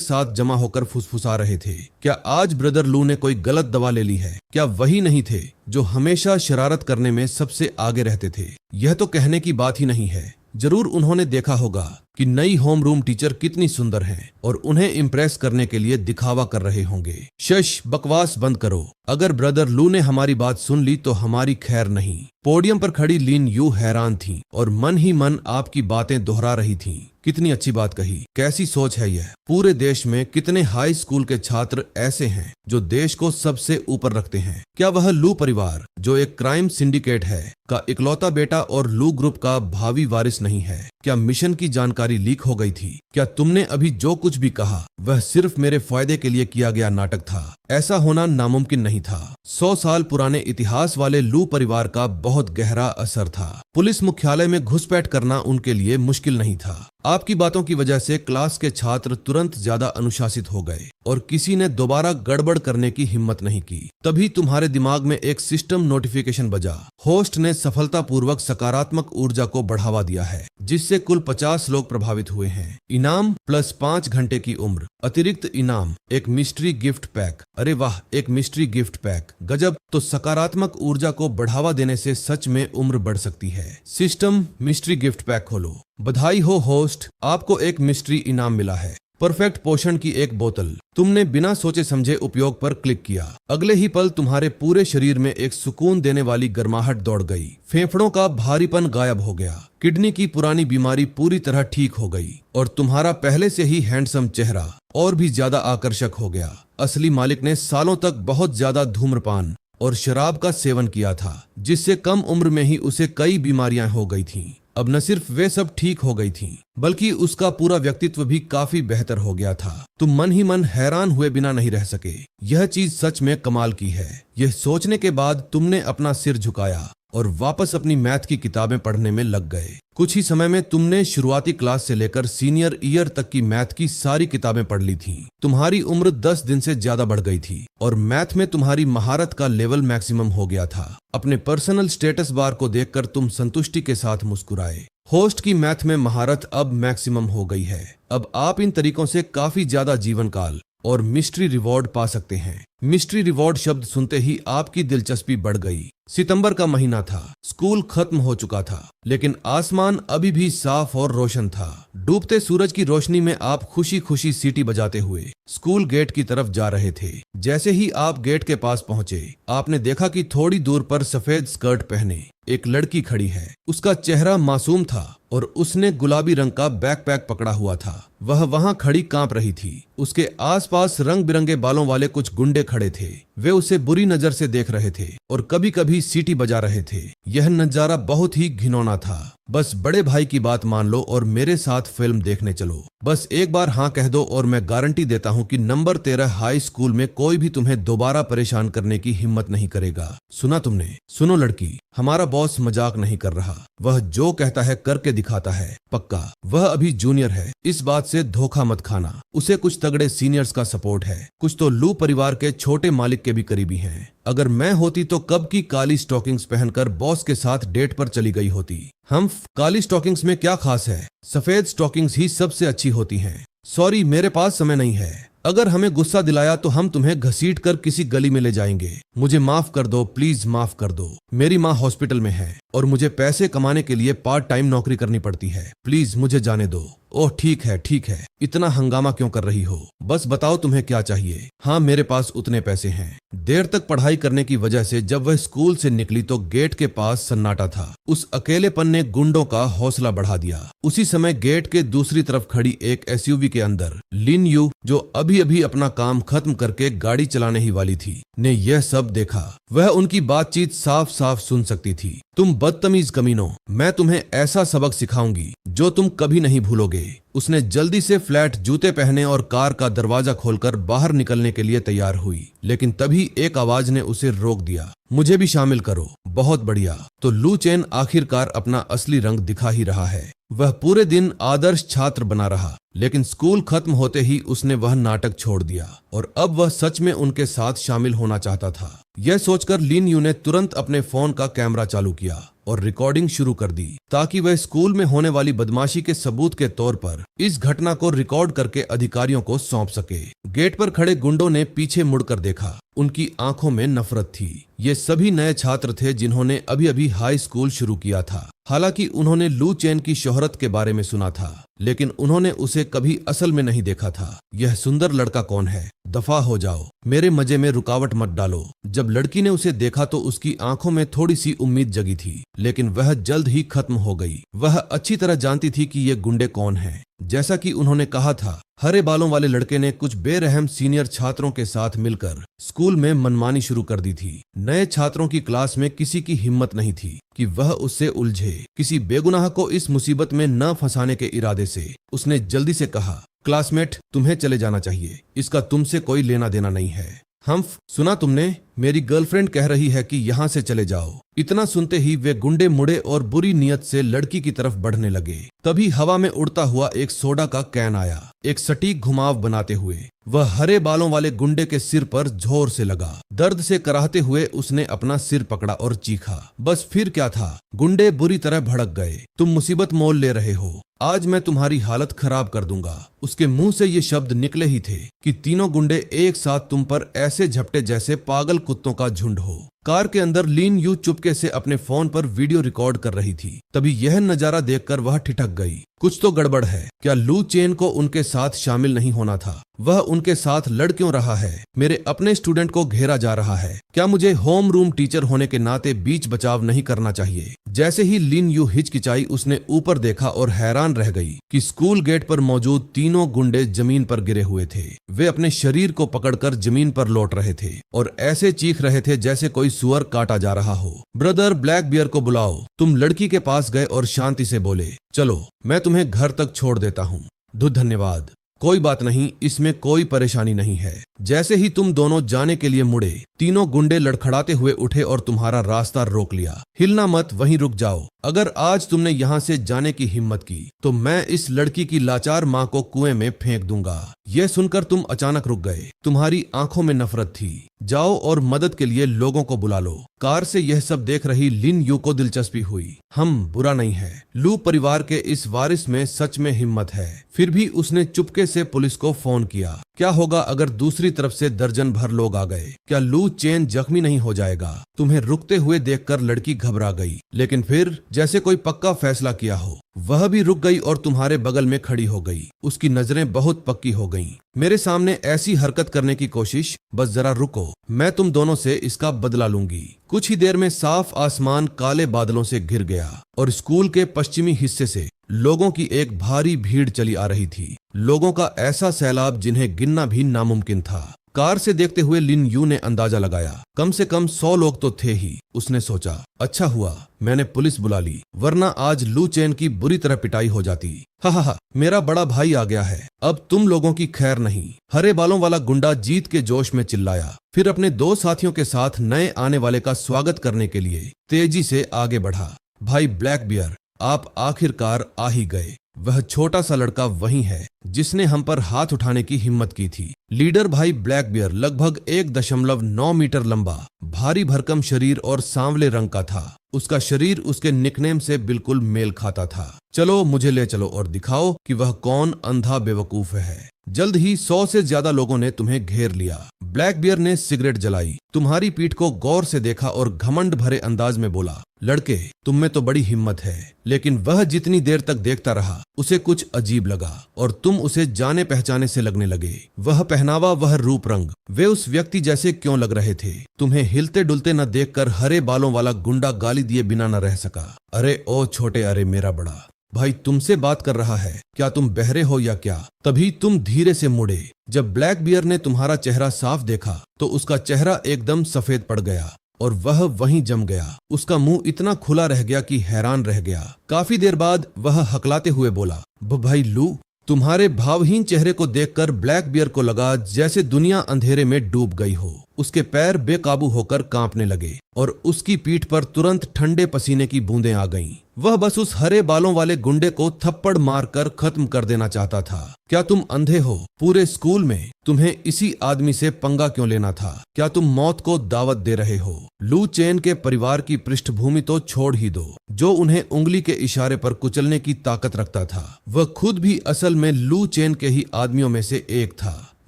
साथ जमा होकर फुसफुसा रहे थे। क्या आज ब्रदर लू ने कोई गलत दवा ले ली है? क्या वही नहीं थे जो हमेशा शरारत करने में सबसे आगे रहते थे? यह तो कहने की बात ही नहीं है। जरूर उन्होंने देखा होगा कि नई होम रूम टीचर कितनी सुंदर हैं और उन्हें इम्प्रेस करने के लिए दिखावा कर रहे होंगे। शश, बकवास बंद करो। अगर ब्रदर लू ने हमारी बात सुन ली तो हमारी खैर नहीं। पोडियम पर खड़ी लीन यूं हैरान थी और मन ही मन आपकी बातें दोहरा रही थीं। कितनी अच्छी बात कही, कैसी सोच है यह। पूरे देश में कितने हाई स्कूल के छात्र ऐसे हैं जो देश को सबसे ऊपर रखते हैं? क्या वह लू परिवार, जो एक क्राइम सिंडिकेट है, का इकलौता बेटा और लू ग्रुप का भावी वारिस नहीं है? क्या मिशन की जानकारी लीक हो गई थी? क्या तुमने अभी जो कुछ भी कहा वह सिर्फ मेरे फायदे के लिए किया गया नाटक था? ऐसा होना नामुमकिन नहीं था। 100 साल पुराने इतिहास वाले लू परिवार का बहुत गहरा असर था। पुलिस मुख्यालय में घुसपैठ करना उनके लिए मुश्किल नहीं था। आपकी बातों की वजह से क्लास के छात्र तुरंत ज्यादा अनुशासित हो गए और किसी ने दोबारा गड़बड़ करने की हिम्मत नहीं की। तभी तुम्हारे दिमाग में एक सिस्टम नोटिफिकेशन बजा। होस्ट ने सफलतापूर्वक सकारात्मक ऊर्जा को बढ़ावा दिया है, जिससे कुल 50 लोग प्रभावित हुए हैं। इनाम प्लस 5 घंटे की उम्र, अतिरिक्त इनाम एक मिस्ट्री गिफ्ट पैक। अरे वाह, एक मिस्ट्री गिफ्ट पैक, गजब। तो सकारात्मक ऊर्जा को बढ़ावा देने से सच में उम्र बढ़ सकती है। सिस्टम मिस्ट्री गिफ्ट पैक खोलो। बधाई हो होस्ट, आपको एक मिस्ट्री इनाम मिला है। परफेक्ट पोषण की एक बोतल। तुमने बिना सोचे समझे उपयोग पर क्लिक किया। अगले ही पल तुम्हारे पूरे शरीर में एक सुकून देने वाली गर्माहट दौड़ गई। फेफड़ों का भारीपन गायब हो गया। किडनी की पुरानी बीमारी पूरी तरह ठीक हो गई और तुम्हारा पहले से ही हैंडसम चेहरा और भी ज्यादा आकर्षक हो गया। असली मालिक ने सालों तक बहुत ज्यादा धूम्रपान और शराब का सेवन किया था, जिससे कम उम्र में ही उसे कई बीमारियां हो गई थीं। अब न सिर्फ वे सब ठीक हो गई थीं, बल्कि उसका पूरा व्यक्तित्व भी काफी बेहतर हो गया था। तुम मन ही मन हैरान हुए बिना नहीं रह सके। यह चीज सच में कमाल की है। यह सोचने के बाद तुमने अपना सिर झुकाया और वापस अपनी मैथ की किताबें पढ़ने में लग गए। कुछ ही समय में तुमने शुरुआती क्लास से लेकर सीनियर ईयर तक की मैथ की सारी किताबें पढ़ ली थीं। तुम्हारी उम्र 10 दिन से ज्यादा बढ़ गई थी और मैथ में तुम्हारी महारत का लेवल मैक्सिमम हो गया था। अपने पर्सनल स्टेटस बार को देखकर तुम संतुष्टि के साथ मुस्कुराए। होस्ट की मैथ में महारत अब मैक्सिमम हो गई है। अब आप इन तरीकों से काफी ज्यादा जीवन काल और मिस्ट्री रिवॉर्ड पा सकते हैं। मिस्ट्री रिवॉर्ड शब्द सुनते ही आपकी दिलचस्पी बढ़ गई। सितंबर का महीना था, स्कूल खत्म हो चुका था, लेकिन आसमान अभी भी साफ और रोशन था। डूबते सूरज की रोशनी में आप खुशी खुशी सीटी बजाते हुए स्कूल गेट की तरफ जा रहे थे। जैसे ही आप गेट के पास पहुंचे, आपने देखा कि थोड़ी दूर पर सफेद स्कर्ट पहने एक लड़की खड़ी है। उसका चेहरा मासूम था और उसने गुलाबी रंग का बैकपैक पकड़ा हुआ था। वह वहां खड़ी कांप रही थी। उसके आसपास रंग बिरंगे बालों वाले कुछ गुंडे खड़े थे। वे उसे बुरी नजर से देख रहे थे और कभी कभी सीटी बजा रहे थे। यह नजारा बहुत ही घिनौना था। बस बड़े भाई की बात मान लो और मेरे साथ फिल्म देखने चलो। बस एक बार हाँ कह दो और मैं गारंटी देता हूँ कि नंबर 13 हाई स्कूल में कोई भी तुम्हें दोबारा परेशान करने की हिम्मत नहीं करेगा। सुना तुमने? सुनो लड़की, हमारा बॉस मजाक नहीं कर रहा। वह जो कहता है करके दिखाता है, पक्का। वह अभी जूनियर है, इस बात से धोखा मत खाना। उसे कुछ तगड़े सीनियर्स का सपोर्ट है, कुछ तो लू परिवार के छोटे मालिक के भी करीबी हैं। अगर मैं होती तो कब की काली स्टॉकिंग्स पहनकर बॉस के साथ डेट पर चली गई होती। हम काली स्टॉकिंग्स में क्या खास है? सफेद स्टॉकिंग्स ही सबसे अच्छी होती हैं। सॉरी, मेरे पास समय नहीं है। अगर हमें गुस्सा दिलाया तो हम तुम्हें घसीट कर किसी गली में ले जाएंगे। मुझे माफ कर दो, प्लीज माफ कर दो। मेरी माँ हॉस्पिटल में है और मुझे पैसे कमाने के लिए पार्ट टाइम नौकरी करनी पड़ती है। प्लीज मुझे जाने दो। ओह ठीक है ठीक है, इतना हंगामा क्यों कर रही हो? बस बताओ तुम्हें क्या चाहिए। हाँ मेरे पास उतने पैसे हैं। देर तक पढ़ाई करने की वजह से जब वह स्कूल से निकली तो गेट के पास सन्नाटा था। उस अकेलेपन ने गुंडों का हौसला बढ़ा दिया। उसी समय गेट के दूसरी तरफ खड़ी एक एसयूवी के अंदर लिन यू, जो अभी अभी अपना काम खत्म करके गाड़ी चलाने ही वाली थी, ने यह सब देखा। वह उनकी बातचीत साफ साफ सुन सकती थी। तुम बदतमीज कमीनों, मैं तुम्हें ऐसा सबक सिखाऊंगी जो तुम कभी नहीं भूलोगे। उसने जल्दी से फ्लैट जूते पहने और कार का दरवाजा खोलकर बाहर निकलने के लिए तैयार हुई, लेकिन तभी एक आवाज ने उसे रोक दिया। मुझे भी शामिल करो। बहुत बढ़िया। तो लू चेन आखिरकार अपना असली रंग दिखा ही रहा है। वह पूरे दिन आदर्श छात्र बना रहा, लेकिन स्कूल खत्म होते ही उसने वह नाटक छोड़ दिया और अब वह सच में उनके साथ शामिल होना चाहता था। यह सोचकर लिन यू ने तुरंत अपने फोन का कैमरा चालू किया और रिकॉर्डिंग शुरू कर दी, ताकि वह स्कूल में होने वाली बदमाशी के सबूत के तौर पर इस घटना को रिकॉर्ड करके अधिकारियों को सौंप सके। गेट पर खड़े गुंडों ने पीछे मुड़कर देखा। उनकी आंखों में नफरत थी। ये सभी नए छात्र थे जिन्होंने अभी अभी हाई स्कूल शुरू किया था। हालांकि उन्होंने लू चेन की शोहरत के बारे में सुना था, लेकिन उन्होंने उसे कभी असल में नहीं देखा था। यह सुंदर लड़का कौन है? दफा हो जाओ, मेरे मजे में रुकावट मत डालो। जब लड़की ने उसे देखा तो उसकी आंखों में थोड़ी सी उम्मीद जगी थी, लेकिन वह जल्द ही खत्म हो गई। वह अच्छी तरह जानती थी कि ये गुंडे कौन हैं। जैसा कि उन्होंने कहा था, हरे बालों वाले लड़के ने कुछ बेरहम सीनियर छात्रों के साथ मिलकर स्कूल में मनमानी शुरू कर दी थी। नए छात्रों की क्लास में किसी की हिम्मत नहीं थी कि वह उससे उलझे। किसी बेगुनाह को इस मुसीबत में न फंसाने के इरादे से उसने जल्दी से कहा, क्लासमेट तुम्हें चले जाना चाहिए, इसका तुमसे कोई लेना देना नहीं है। हम्फ, सुना तुमने? मेरी गर्लफ्रेंड कह रही है कि यहाँ से चले जाओ। इतना सुनते ही वे गुंडे मुड़े और बुरी नीयत से लड़की की तरफ बढ़ने लगे। तभी हवा में उड़ता हुआ एक सोडा का कैन आया, एक सटीक घुमाव बनाते हुए। वह हरे बालों वाले गुंडे के सिर पर जोर से लगा। दर्द से कराहते हुए उसने अपना सिर पकड़ा और चीखा। बस फिर क्या था, गुंडे बुरी तरह भड़क गए। तुम मुसीबत मोल ले रहे हो, आज मैं तुम्हारी हालत खराब कर दूंगा। उसके मुंह से ये शब्द निकले ही थे कि तीनों गुंडे एक साथ तुम पर ऐसे झपटे जैसे पागल कुत्तों का झुंड हो। कार के अंदर लिन यू चुपके से अपने फोन पर वीडियो रिकॉर्ड कर रही थी। तभी यह नजारा देखकर वह ठिठक गई। कुछ तो गड़बड़ है। क्या लू चेन को उनके साथ शामिल नहीं होना था? वह उनके साथ लड़ क्यों रहा है? मेरे अपने स्टूडेंट को घेरा जा रहा है। क्या मुझे होम रूम टीचर होने के नाते बीच बचाव नहीं करना चाहिए? जैसे ही लिन यू हिचकिचाई, उसने ऊपर देखा और हैरान रह गई कि स्कूल गेट पर मौजूद तीनों गुंडे जमीन पर गिरे हुए थे। वे अपने शरीर को पकड़कर जमीन पर लौट रहे थे और ऐसे चीख रहे थे जैसे कोई सुअर काटा जा रहा हो। ब्रदर ब्लैक बियर को बुलाओ। तुम लड़की के पास गए और शांति से बोले, चलो मैं तुम्हें घर तक छोड़ देता हूँ। धन्यवाद। कोई बात नहीं, इसमें कोई परेशानी नहीं है। जैसे ही तुम दोनों जाने के लिए मुड़े, तीनों गुंडे लड़खड़ाते हुए उठे और तुम्हारा रास्ता रोक लिया। हिलना मत, वहीं रुक जाओ। अगर आज तुमने यहाँ से जाने की हिम्मत की तो मैं इस लड़की की लाचार माँ को कुएं में फेंक दूंगा। यह सुनकर तुम अचानक रुक गए। तुम्हारी आंखों में नफरत थी। जाओ और मदद के लिए लोगों को बुला लो। कार से यह सब देख रही लिन यू को दिलचस्पी हुई। हम बुरा नहीं है। लू परिवार के इस वारिस में सच में हिम्मत है। फिर भी उसने चुपके से पुलिस को फोन किया। क्या होगा अगर दूसरी तरफ से दर्जन भर लोग आ गए? क्या लू चेन जख्मी नहीं हो जाएगा? तुम्हें रुकते हुए देखकर लड़की घबरा गई, लेकिन फिर जैसे कोई पक्का फैसला किया हो, वह भी रुक गई और तुम्हारे बगल में खड़ी हो गई। उसकी नजरें बहुत पक्की हो गईं। मेरे सामने ऐसी हरकत करने की कोशिश, बस जरा रुको, मैं तुम दोनों से इसका बदला लूंगी। कुछ ही देर में साफ आसमान काले बादलों से घिर गया और स्कूल के पश्चिमी हिस्से से लोगों की एक भारी भीड़ चली आ रही थी। लोगों का ऐसा सैलाब जिन्हें गिनना भी नामुमकिन था। कार से देखते हुए लिन यू ने अंदाजा लगाया, कम से कम 100 लोग तो थे ही। उसने सोचा, अच्छा हुआ मैंने पुलिस बुला ली, वरना आज लू चेन की बुरी तरह पिटाई हो जाती। हा, मेरा बड़ा भाई आ गया है, अब तुम लोगों की खैर नहीं। हरे बालों वाला गुंडा जीत के जोश में चिल्लाया, फिर अपने 2 साथियों के साथ नए आने वाले का स्वागत करने के लिए तेजी से आगे बढ़ा। भाई ब्लैक बियर, आप आखिरकार आ ही गए। वह छोटा सा लड़का वही है जिसने हम पर हाथ उठाने की हिम्मत की थी। लीडर भाई ब्लैक बियर लगभग 1.9 मीटर लंबा, भारी भरकम शरीर और सांवले रंग का था। उसका शरीर उसके निकनेम से बिल्कुल मेल खाता था। चलो मुझे ले चलो और दिखाओ कि वह कौन अंधा बेवकूफ है। जल्द ही 100 से ज्यादा लोगों ने तुम्हें घेर लिया। ब्लैक बियर ने सिगरेट जलाई, तुम्हारी पीठ को गौर से देखा और घमंड भरे अंदाज में बोला, लड़के, तुम में तो बड़ी हिम्मत है। लेकिन वह जितनी देर तक देखता रहा उसे कुछ अजीब लगा और तुम उसे जाने पहचाने से लगने लगे। वह पहनावा, वह रूप रंग, वे उस व्यक्ति जैसे क्यों लग रहे थे? तुम्हें हिलते डुलते न देखकर हरे बालों वाला गुंडा गाली दिए बिना न रह सका। अरे ओ छोटे, अरे मेरा बड़ा भाई तुमसे बात कर रहा है, क्या तुम बहरे हो या क्या? तभी तुम धीरे से मुड़े। जब ब्लैक बियर ने तुम्हारा चेहरा साफ देखा तो उसका चेहरा एकदम सफेद पड़ गया और वह वहीं जम गया। उसका मुंह इतना खुला रह गया कि हैरान रह गया। काफी देर बाद वह हकलाते हुए बोला, भाई लू। तुम्हारे भावहीन चेहरे को देखकर ब्लैक बियर को लगा जैसे दुनिया अंधेरे में डूब गई हो। उसके पैर बेकाबू होकर कांपने लगे और उसकी पीठ पर तुरंत ठंडे पसीने की बूंदें आ गईं। वह बस उस हरे बालों वाले गुंडे को थप्पड़ मारकर खत्म कर देना चाहता था। क्या तुम अंधे हो? पूरे स्कूल में तुम्हें इसी आदमी से पंगा क्यों लेना था? क्या तुम मौत को दावत दे रहे हो? लू चेन के परिवार की पृष्ठभूमि तो छोड़ ही दो, जो उन्हें उंगली के इशारे पर कुचलने की ताकत रखता था। वह खुद भी असल में लू चेन के ही आदमियों में से एक था।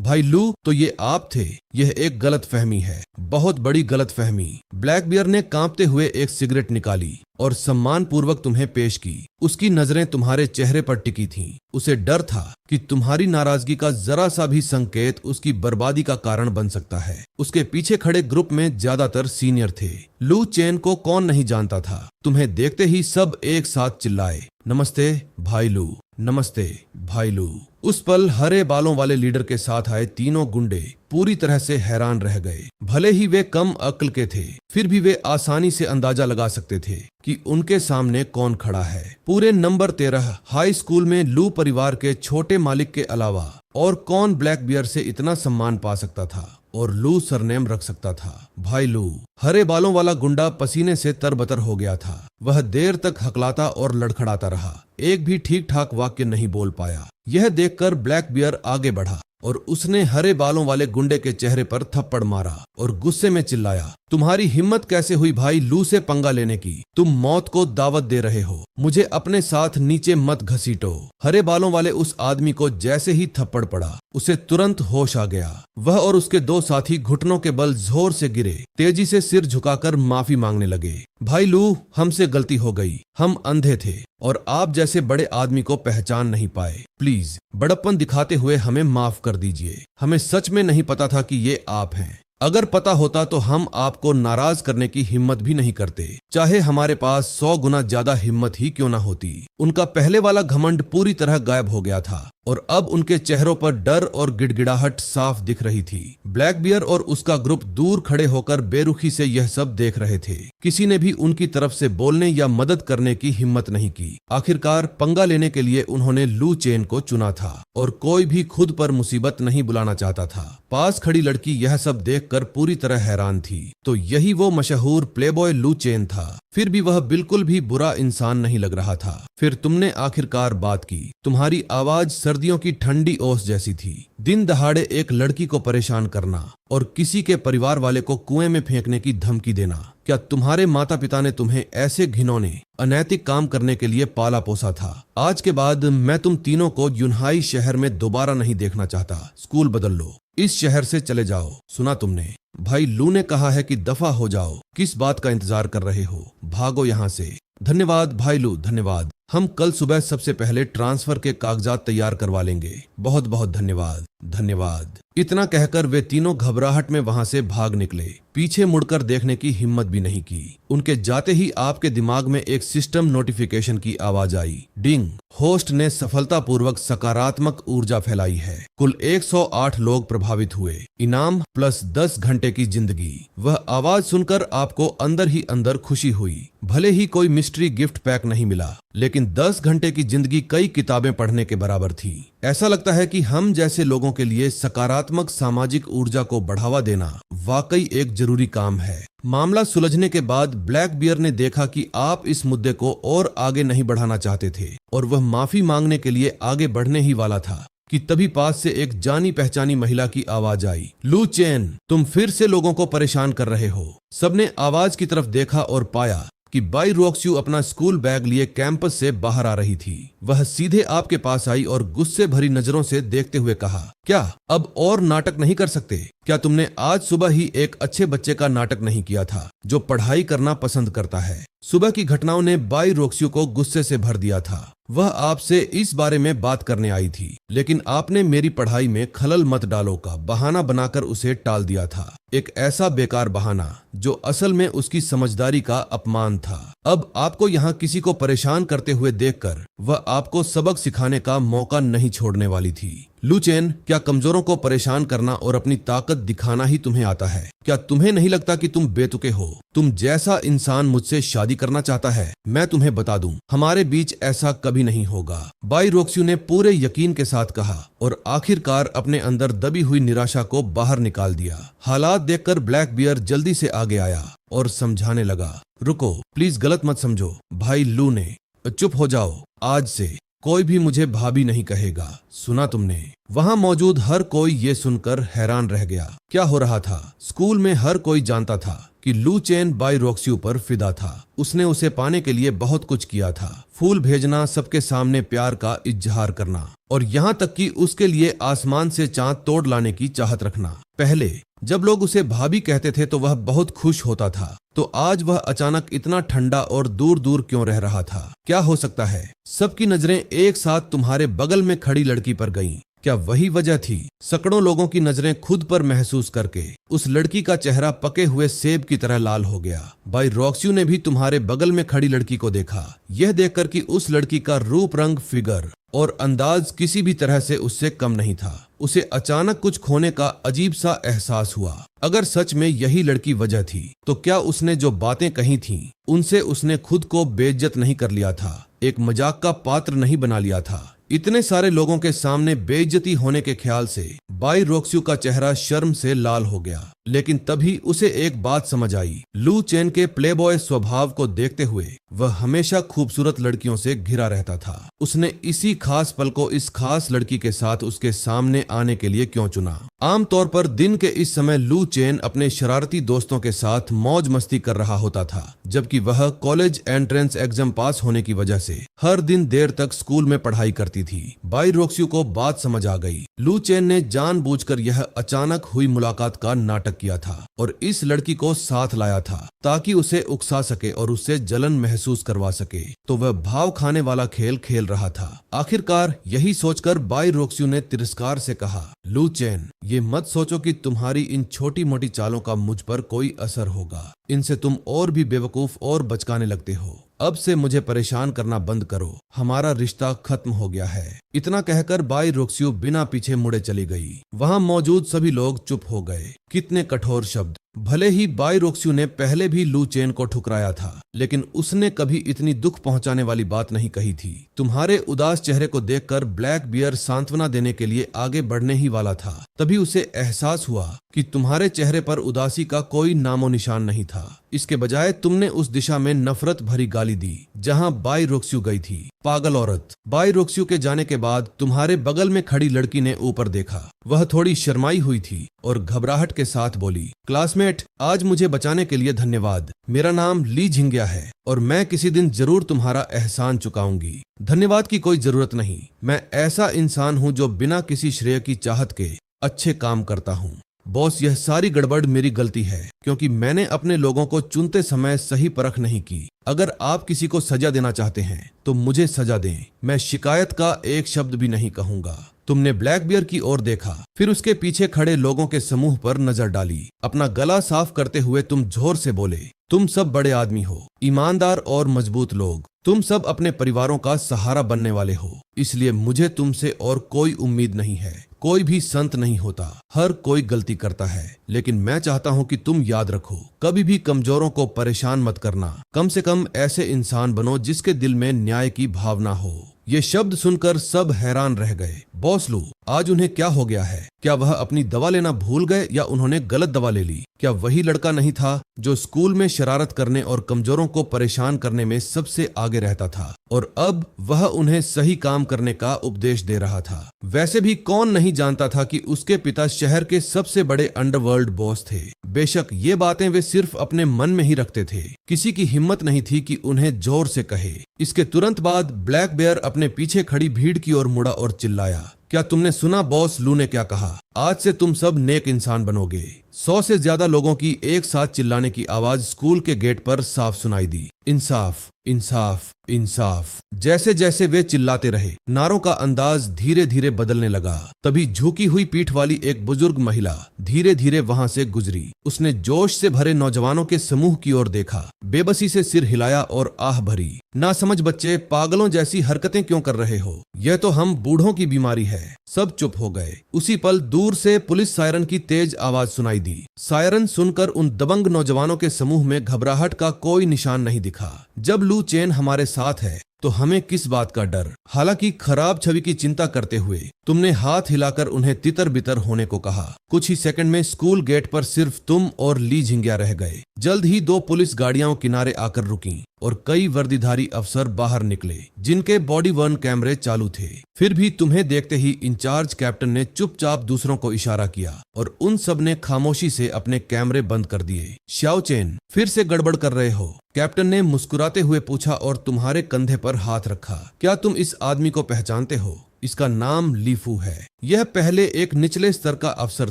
भाई लू, तो ये आप थे? यह एक गलत फहमी है, बहुत बड़ी गलत फहमी। ब्लैक बियर ने कांपते हुए एक सिगरेट निकाली और सम्मान पूर्वक तुम्हें पेश की। उसकी नजरें तुम्हारे चेहरे पर टिकी थीं। उसे डर था कि तुम्हारी नाराजगी का जरा सा भी संकेत उसकी बर्बादी का कारण बन सकता है। उसके पीछे खड़े ग्रुप में ज्यादातर सीनियर थे। लू चेन को कौन नहीं जानता था? तुम्हें देखते ही सब एक साथ चिल्लाए, नमस्ते भाई लू, नमस्ते भाई लू। उस पल हरे बालों वाले लीडर के साथ आए तीनों गुंडे पूरी तरह से हैरान रह गए। भले ही वे कम अक्ल के थे, फिर भी वे आसानी से अंदाजा लगा सकते थे कि उनके सामने कौन खड़ा है। पूरे नंबर 13 हाई स्कूल में लू परिवार के छोटे मालिक के अलावा और कौन ब्लैक बियर से इतना सम्मान पा सकता था और लू सरनेम रख सकता था? भाई लू। हरे बालों वाला गुंडा पसीने से तरबतर हो गया था। वह देर तक हकलाता और लड़खड़ाता रहा, एक भी ठीक ठाक वाक्य नहीं बोल पाया। यह देखकर ब्लैक बियर आगे बढ़ा और उसने हरे बालों वाले गुंडे के चेहरे पर थप्पड़ मारा और गुस्से में चिल्लाया, तुम्हारी हिम्मत कैसे हुई भाई लू से पंगा लेने की? तुम मौत को दावत दे रहे हो। मुझे अपने साथ नीचे मत घसीटो। हरे बालों वाले उस आदमी को जैसे ही थप्पड़ पड़ा उसे तुरंत होश आ गया। वह और उसके दो साथी घुटनों के बल जोर से गिरे, तेजी से सिर झुकाकर माफी मांगने लगे। भाई लू, हमसे गलती हो गई, हम अंधे थे और आप जैसे बड़े आदमी को पहचान नहीं पाए। प्लीज बड़प्पन दिखाते हुए हमें माफ कर दीजिए। हमें सच में नहीं पता था कि ये आप हैं। अगर पता होता तो हम आपको नाराज करने की हिम्मत भी नहीं करते, चाहे हमारे पास 100 गुना ज्यादा हिम्मत ही क्यों ना होती। उनका पहले वाला घमंड पूरी तरह गायब हो गया था और अब उनके चेहरों पर डर और गिड़गिड़ाहट साफ दिख रही थी। ब्लैक बियर और उसका ग्रुप दूर खड़े होकर बेरुखी से यह सब देख रहे थे। किसी ने भी उनकी तरफ से बोलने या मदद करने की हिम्मत नहीं की। आखिरकार पंगा लेने के लिए उन्होंने लू चेन को चुना था और कोई भी खुद पर मुसीबत नहीं बुलाना चाहता था। पास खड़ी लड़की यह सब देखकर पूरी तरह हैरान थी। तो यही वो मशहूर प्लेबॉय लू चेन था। फिर भी वह बिल्कुल भी बुरा इंसान नहीं लग रहा था। फिर तुमने आखिरकार बात की। तुम्हारी आवाज सर्दियों की ठंडी ओस जैसी थी। दिन दहाड़े एक लड़की को परेशान करना और किसी के परिवार वाले को कुएं में फेंकने की धमकी देना। क्या तुम्हारे माता पिता ने तुम्हें ऐसे घिनौने अनैतिक काम करने के लिए पाला पोसा था? आज के बाद मैं तुम तीनों को यूनहाई शहर में दोबारा नहीं देखना चाहता। स्कूल बदल लो, इस शहर से चले जाओ। सुना तुमने? भाई लू ने कहा है कि दफा हो जाओ। किस बात का इंतजार कर रहे हो? भागो यहाँ से। धन्यवाद भाई लू, धन्यवाद। हम कल सुबह सबसे पहले ट्रांसफर के कागजात तैयार करवा लेंगे। बहुत बहुत धन्यवाद, धन्यवाद। इतना कहकर वे तीनों घबराहट में वहां से भाग निकले। पीछे मुड़कर देखने की हिम्मत भी नहीं की। उनके जाते ही आपके दिमाग में एक सिस्टम नोटिफिकेशन की आवाज आई। डिंग, होस्ट ने सफलतापूर्वक सकारात्मक ऊर्जा फैलाई है। कुल 108 लोग प्रभावित हुए। इनाम प्लस 10 घंटे की जिंदगी। वह आवाज सुनकर आपको अंदर ही अंदर खुशी हुई। भले ही कोई मिस्ट्री गिफ्ट पैक नहीं मिला, लेकिन 10 घंटे की जिंदगी कई किताबें पढ़ने के बराबर थी। ऐसा लगता है कि हम जैसे लोगों के लिए सकारात्मक सामाजिक ऊर्जा को बढ़ावा देना वाकई एक जरूरी काम है। मामला सुलझने के बाद ब्लैक बियर ने देखा कि आप इस मुद्दे को और आगे नहीं बढ़ाना चाहते थे और वह माफी मांगने के लिए आगे बढ़ने ही वाला था कि तभी पास से एक जानी पहचानी महिला की आवाज आई। लू चेन, तुम फिर से लोगों को परेशान कर रहे हो। सबने आवाज की तरफ देखा और पाया कि बाई रोक्स्यू अपना स्कूल बैग लिए कैंपस से बाहर आ रही थी। वह सीधे आपके पास आई और गुस्से भरी नजरों से देखते हुए कहा, क्या अब और नाटक नहीं कर सकते? क्या तुमने आज सुबह ही एक अच्छे बच्चे का नाटक नहीं किया था जो पढ़ाई करना पसंद करता है? सुबह की घटनाओं ने बाई रोक्स्यू को गुस्से से भर दिया था। वह आपसे इस बारे में बात करने आई थी, लेकिन आपने मेरी पढ़ाई में खलल मत डालो का बहाना बनाकर उसे टाल दिया था। एक ऐसा बेकार बहाना जो असल में उसकी समझदारी का अपमान था। अब आपको यहाँ किसी को परेशान करते हुए देखकर वह आपको सबक सिखाने का मौका नहीं छोड़ने वाली थी। लू चेन, क्या कमजोरों को परेशान करना और अपनी ताकत दिखाना ही तुम्हें आता है? क्या तुम्हें नहीं लगता कि तुम बेतुके हो? तुम जैसा इंसान मुझसे शादी करना चाहता है, मैं तुम्हें बता दूं, हमारे बीच ऐसा कभी नहीं होगा। बाई रोक्स्यू ने पूरे यकीन के साथ कहा और आखिरकार अपने अंदर दबी हुई निराशा को बाहर निकाल दिया। हालात देखकर ब्लैक बियर जल्दी से आगे आया और समझाने लगा। रुको, प्लीज गलत मत समझो। भाई लू ने, चुप हो जाओ, आज से कोई भी मुझे भाभी नहीं कहेगा, सुना तुमने? वहां मौजूद हर कोई ये सुनकर हैरान रह गया। क्या हो रहा था? स्कूल में हर कोई जानता था कि लू चेन बाई रोक्स्यू पर फिदा था। उसने उसे पाने के लिए बहुत कुछ किया था, फूल भेजना, सबके सामने प्यार का इजहार करना और यहाँ तक कि उसके लिए आसमान से चांद तोड़ लाने की चाहत रखना। पहले जब लोग उसे भाभी कहते थे तो वह बहुत खुश होता था, तो आज वह अचानक इतना ठंडा और दूर दूर क्यों रह रहा था? क्या हो सकता है? सबकी नजरें एक साथ तुम्हारे बगल में खड़ी लड़की पर गईं। क्या वही वजह थी? सैकड़ों लोगों की नजरें खुद पर महसूस करके उस लड़की का चेहरा पके हुए सेब की तरह लाल हो गया। बाई रोक्स्यू ने भी तुम्हारे बगल में खड़ी लड़की को देखा, यह देखकर कि उस लड़की का रूप, रंग, फिगर और अंदाज किसी भी तरह से उससे कम नहीं था। उसे अचानक कुछ खोने का अजीब सा एहसास हुआ। अगर सच में यही लड़की वजह थी, तो क्या उसने जो बातें कही थीं, उनसे उसने खुद को बेइज्जत नहीं कर लिया था, एक मजाक का पात्र नहीं बना लिया था? इतने सारे लोगों के सामने बेइज्जती होने के ख्याल से बाई रोक्स्यू का चेहरा शर्म से लाल हो गया। लेकिन तभी उसे एक बात समझ आई। लू चेन के प्लेबॉय स्वभाव को देखते हुए वह हमेशा खूबसूरत लड़कियों से घिरा रहता था। उसने इसी खास पल को इस खास लड़की के साथ उसके सामने आने के लिए क्यों चुना? आमतौर पर दिन के इस समय लू चेन अपने शरारती दोस्तों के साथ मौज मस्ती कर रहा होता था, जबकि वह कॉलेज एंट्रेंस एग्जाम पास होने की वजह से हर दिन देर तक स्कूल में पढ़ाई करती थी। बाई रोक्स्यू को बात समझ आ गई। लू चेन ने जानबूझकर यह अचानक हुई मुलाकात का नाटक किया था और इस लड़की को साथ लाया था ताकि उसे उकसा सके और उससे जलन महसूस करवा सके। तो वह भाव खाने वाला खेल खेल रहा था। आखिरकार यही सोचकर बाई रोक्स्यू ने तिरस्कार से कहा, लू चेन, ये मत सोचो कि तुम्हारी इन छोटी मोटी चालों का मुझ पर कोई असर होगा। इनसे तुम और भी बेवकूफ और बचकाने लगते हो। अब से मुझे परेशान करना बंद करो, हमारा रिश्ता खत्म हो गया है। इतना कहकर बाई रोक्स्यू बिना पीछे मुड़े चली गई। वहां मौजूद सभी लोग चुप हो गए। कितने कठोर शब्द! भले ही बाई रोक्स्यू ने पहले भी लू चेन को ठुकराया था, लेकिन उसने कभी इतनी दुख पहुंचाने वाली बात नहीं कही थी। तुम्हारे उदास चेहरे को देखकर ब्लैक बियर सांत्वना देने के लिए आगे बढ़ने ही वाला था, तभी उसे एहसास हुआ कि तुम्हारे चेहरे पर उदासी का कोई नामो निशान नहीं था। इसके बजाय तुमने उस दिशा में नफरत भरी गाली दी जहां बाई रोक्स्यू गई थी। पागल औरत! बाई रोक्स्यू के जाने के बाद तुम्हारे बगल में खड़ी लड़की ने ऊपर देखा। वह थोड़ी शर्माई हुई थी और घबराहट के साथ बोली, क्लासमेट, आज मुझे बचाने के लिए धन्यवाद। मेरा नाम ली झिंगिया है और मैं किसी दिन जरूर तुम्हारा एहसान चुकाऊंगी। धन्यवाद की कोई जरूरत नहीं। मैं ऐसा इंसान हूँ जो बिना किसी श्रेय की चाहत के अच्छे काम करता हूँ। बॉस, यह सारी गड़बड़ मेरी गलती है क्योंकि मैंने अपने लोगों को चुनते समय सही परख नहीं की। अगर आप किसी को सजा देना चाहते हैं तो मुझे सजा दें। मैं शिकायत का एक शब्द भी नहीं कहूंगा। तुमने ब्लैक बियर की ओर देखा, फिर उसके पीछे खड़े लोगों के समूह पर नजर डाली। अपना गला साफ करते हुए तुम जोर से बोले, तुम सब बड़े आदमी हो, ईमानदार और मजबूत लोग। तुम सब अपने परिवारों का सहारा बनने वाले हो, इसलिए मुझे तुमसे और कोई उम्मीद नहीं है। कोई भी संत नहीं होता, हर कोई गलती करता है, लेकिन मैं चाहता हूँ कि तुम याद रखो, कभी भी कमजोरों को परेशान मत करना। कम से कम ऐसे इंसान बनो जिसके दिल में न्याय की भावना हो। ये शब्द सुनकर सब हैरान रह गए। बॉस लू, आज उन्हें क्या हो गया है? क्या वह अपनी दवा लेना भूल गए या उन्होंने गलत दवा ले ली? क्या वही लड़का नहीं था जो स्कूल में शरारत करने और कमजोरों को परेशान करने में सबसे आगे रहता था और अब वह उन्हें सही काम करने का उपदेश दे रहा था? वैसे भी कौन नहीं जानता था कि उसके पिता शहर के सबसे बड़े अंडरवर्ल्ड बॉस थे। बेशक ये बातें वे सिर्फ अपने मन में ही रखते थे, किसी की हिम्मत नहीं थी कि उन्हें जोर से कहे। इसके तुरंत बाद ब्लैक बियर अपने पीछे खड़ी भीड़ की ओर मुड़ा और चिल्लाया, क्या तुमने सुना बॉस लू ने क्या कहा? आज से तुम सब नेक इंसान बनोगे। 100 से ज्यादा लोगों की एक साथ चिल्लाने की आवाज स्कूल के गेट पर साफ सुनाई दी। इंसाफ, इंसाफ, इंसाफ। जैसे जैसे वे चिल्लाते रहे, नारों का अंदाज धीरे धीरे बदलने लगा। तभी झुकी हुई पीठ वाली एक बुजुर्ग महिला धीरे धीरे वहां से गुजरी। उसने जोश से भरे नौजवानों के समूह की ओर देखा, बेबसी से सिर हिलाया और आह भरी, ना समझ बच्चे, पागलों जैसी हरकतें क्यों कर रहे हो? यह तो हम बूढ़ों की बीमारी है। सब चुप हो गए। उसी पल दूर से पुलिस सायरन की तेज आवाज सुनाई दी। सायरन सुनकर उन दबंग नौजवानों के समूह में घबराहट का कोई निशान नहीं दिखा। जब लू चेन हमारे साथ है तो हमें किस बात का डर? हालांकि खराब छवि की चिंता करते हुए तुमने हाथ हिलाकर उन्हें तितर बितर होने को कहा। कुछ ही सेकंड में स्कूल गेट पर सिर्फ तुम और ली झिंगिया रह गए। जल्द ही 2 पुलिस गाड़ियां किनारे आकर रुकीं और कई वर्दीधारी अफसर बाहर निकले जिनके बॉडी वर्न कैमरे चालू थे। फिर भी तुम्हें देखते ही इंचार्ज कैप्टन ने चुपचाप दूसरों को इशारा किया और उन सब ने खामोशी से अपने कैमरे बंद कर दिए। श्याओ चेन, फिर से गड़बड़ कर रहे हो? कैप्टन ने मुस्कुराते हुए पूछा और तुम्हारे कंधे पर हाथ रखा। क्या तुम इस आदमी को पहचानते हो? इसका नाम लीफू है। यह पहले एक निचले स्तर का अफसर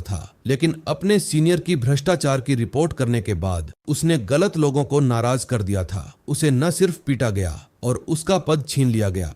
था, लेकिन अपने सीनियर की भ्रष्टाचार की रिपोर्ट करने के बाद उसने गलत लोगों को नाराज कर दिया था। उसे न सिर्फ पीटा गया और उसका पद छीन लिया गया,